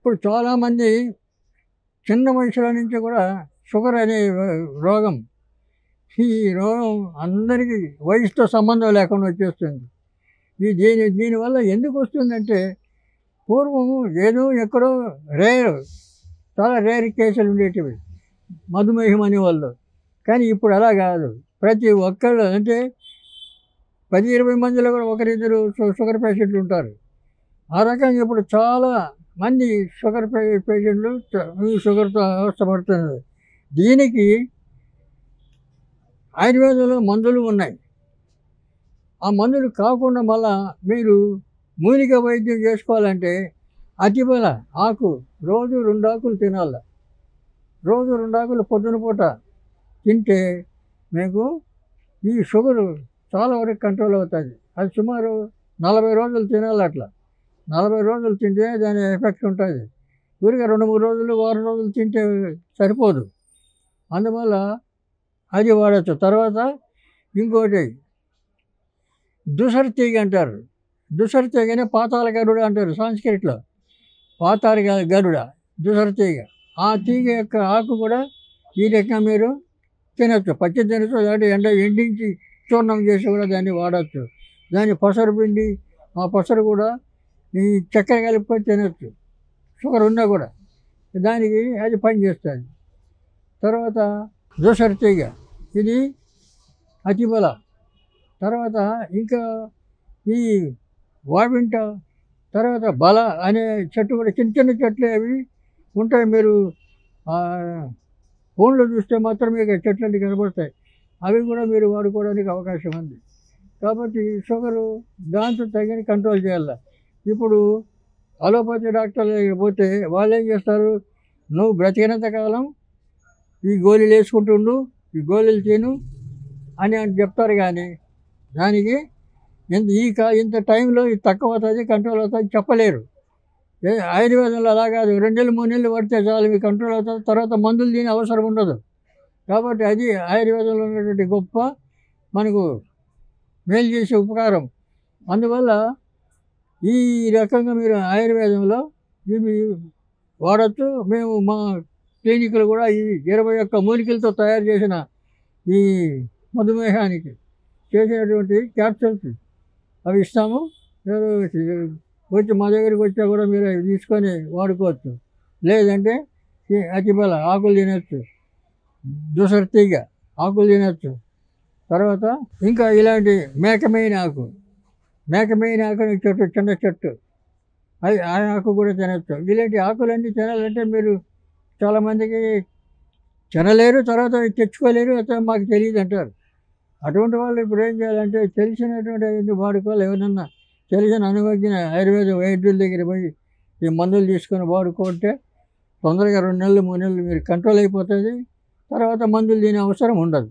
ఇప్పుడు చాలామంది చిన్న వయసుల నుంచి కూడా షుగర్ అనే రోగం, ఈ రోగం అందరికీ వయసుతో సంబంధం లేకుండా వచ్చేస్తుంది. దీనివల్ల ఎందుకు వస్తుందంటే, పూర్వం ఏదో ఎక్కడో చాలా రేర్ కేసులు ఉండేటివి మధుమేహం అనేవాళ్ళు. కానీ ఇప్పుడు అలా కాదు. ప్రతి ఒక్కళ్ళు అంటే 10-20 మందిలో కూడా ఒకరిద్దరు షుగర్ పేషెంట్లు ఉంటారు. ఆ రకంగా ఇప్పుడు చాలా మంది షుగర్ పేషెంట్లు ఈ షుగర్తో అవస్థపడుతున్నారు. దీనికి ఆయుర్వేదంలో మందులు ఉన్నాయి. ఆ మందులు కాకుండా మళ్ళా మీరు మూలిక వైద్యం చేసుకోవాలంటే అతిబల ఆకు రోజు 2 ఆకులు తినాల. రోజు 2 ఆకులు పొద్దున పూట తింటే మీకు ఈ షుగరు చాలా వరకు కంట్రోల్ అవుతుంది. అది సుమారు 40 రోజులు తినాలి. అట్లా 40 రోజులు తింటే దాని ఎఫెక్ట్ ఉంటుంది. ఊరిగా 2-3 రోజులు, వారం రోజులు తింటే సరిపోదు. అందువల్ల అది వాడచ్చు. తర్వాత ఇంకోటి దుసరి తీగ అంటారు. దుసరి తీగనే పాతాళ గరుడ అంటారు సంస్కృతిలో. పాతాళ గరుడ, దుసరి తీగ. ఆ తీగ యొక్క ఆకు కూడా ఈ రకంగా మీరు తినచ్చు. పచ్చి తినచ్చు, లేదంటే ఎండించి చూర్ణం చేసి కూడా దాన్ని వాడచ్చు. దాన్ని పసరు పిండి, ఆ పసరు కూడా ఈ చక్కెర కలుపుకొని తినచ్చు. షుగర్ ఉన్నా కూడా దానికి అది పనిచేస్తుంది. తర్వాత దుసరి తీగ, ఇది అతిబల. తర్వాత ఇంకా ఈ వావింట, తర్వాత బల అనే చెట్టు కూడా చిన్న చిన్న చెట్లు అవి ఉంటాయి. మీరు ఫోన్లో చూస్తే మాత్రం మీకు చెట్లన్నీ కనబడతాయి. అవి కూడా మీరు వాడుకోవడానికి అవకాశం ఉంది. కాబట్టి షుగరు దాంతో తగిన కంట్రోల్ చేయాలి. ఇప్పుడు అలోపతి డాక్టర్లు పోతే వాళ్ళు ఏం చేస్తారు, నువ్వు బ్రతికినంత కాలం ఈ గోళీలు వేసుకుంటుండు, ఈ గోళీలు తిను అని చెప్తారు. కానీ దానికి ఇంత టైంలో ఇది తక్కువ అవుతుంది, కంట్రోల్ అవుతుంది చెప్పలేరు. ఆయుర్వేదంలో అలా కాదు. 2 నెలలు 3 నెలలు పడితే చాలు మీకు కంట్రోల్ అవుతుంది. తర్వాత మందులు తినే అవసరం ఉండదు. కాబట్టి అది ఆయుర్వేదంలో ఉన్నటువంటి గొప్ప మనకు మేలు చేసే ఉపకారం. అందువల్ల ఈ రకంగా మీరు ఆయుర్వేదంలో ఇవి వాడచ్చు. మేము మా క్లినిక్లు కూడా ఈ 21 మూలికలతో తయారు చేసిన ఈ మధుమేహానికి చేసినటువంటి క్యాప్సూల్స్ అవి ఇస్తాము. వచ్చి మా దగ్గరికి వచ్చా కూడా మీరు అవి తీసుకొని వాడుకోవచ్చు. లేదంటే ఈ అతిబల ఆకులు తినచ్చు, దుసరి తీగ ఆకులు తినచ్చు. తర్వాత ఇంకా ఇలాంటి మేకమెయిన్ ఆకు అనే చెట్టు, చిన్న చెట్టు, అది ఆ ఆకు కూడా తినచ్చు. ఇలాంటి ఆకులన్నీ తినాలంటే మీరు చాలామందికి తినలేరు, తర్వాత తెచ్చుకోలేరు, అసలు మాకు తెలియదు అంటారు. అటువంటి వాళ్ళు ఇప్పుడు ఏం చేయాలంటే తెలిసినటువంటి వాడుకోవాలి. ఎవరన్నా తెలిసిన అనుభవజ్ఞ ఆయుర్వేద వైద్యుల దగ్గర పోయి ఈ మందులు తీసుకొని వాడుకుంటే తొందరగా 2 నెలలు 3 నెలలు మీరు కంట్రోల్ అయిపోతుంది. తర్వాత మందులు తినే అవసరం ఉండదు.